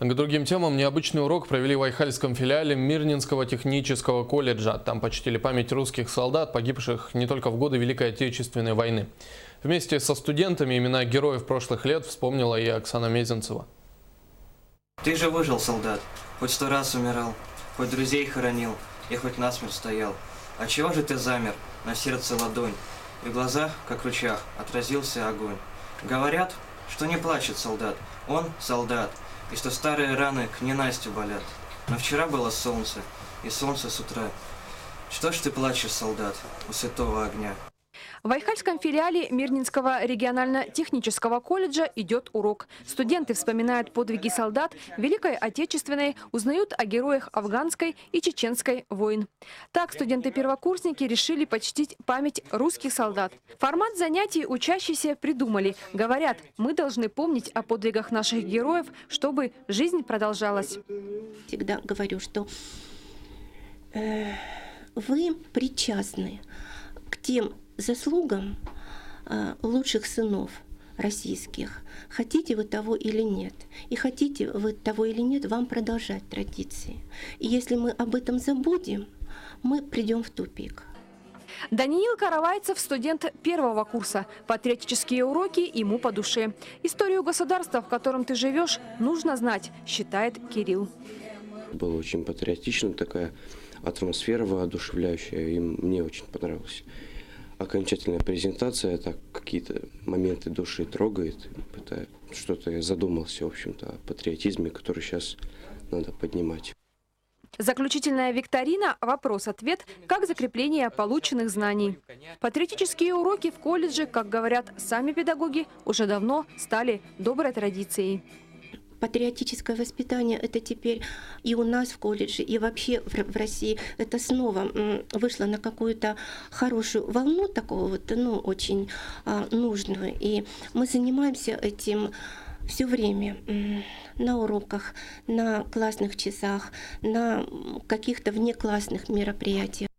К другим темам необычный урок провели в Айхальском филиале Мирнинского технического колледжа. Там почтили память русских солдат, погибших не только в годы Великой Отечественной войны. Вместе со студентами имена героев прошлых лет вспомнила и Оксана Мезенцева. Ты же выжил, солдат. Хоть 100 раз умирал, хоть друзей хоронил и хоть насмерть стоял. А чего же ты замер, на сердце ладонь, и в глазах, как в ручьях, отразился огонь? Говорят, что не плачет солдат, он солдат, и что старые раны к ненастью болят. Но вчера было солнце, и солнце с утра. Что ж ты плачешь, солдат, у святого огня? В Айхальском филиале Мирнинского регионально-технического колледжа идет урок. Студенты вспоминают подвиги солдат Великой Отечественной, узнают о героях афганской и чеченской войн. Так студенты-первокурсники решили почтить память русских солдат. Формат занятий учащиеся придумали. Говорят, мы должны помнить о подвигах наших героев, чтобы жизнь продолжалась. Всегда говорю, что вы причастны к тем заслугам лучших сынов российских. Хотите вы того или нет. И хотите вы того или нет, вам продолжать традиции. И если мы об этом забудем, мы придем в тупик. Даниил Каравайцев – студент первого курса. Патриотические уроки ему по душе. Историю государства, в котором ты живешь, нужно знать, считает Кирилл. Было очень патриотично, такая атмосфера воодушевляющая, и мне очень понравилось. Окончательная презентация, так какие-то моменты души трогает. Это что-то я задумался, в общем-то, о патриотизме, который сейчас надо поднимать. Заключительная викторина – вопрос-ответ, как закрепление полученных знаний. Патриотические уроки в колледже, как говорят сами педагоги, уже давно стали доброй традицией. Патриотическое воспитание – это теперь и у нас в колледже, и вообще в России. Это снова вышло на какую-то хорошую волну, такого вот, очень нужную. И мы занимаемся этим все время на уроках, на классных часах, на каких-то внеклассных мероприятиях.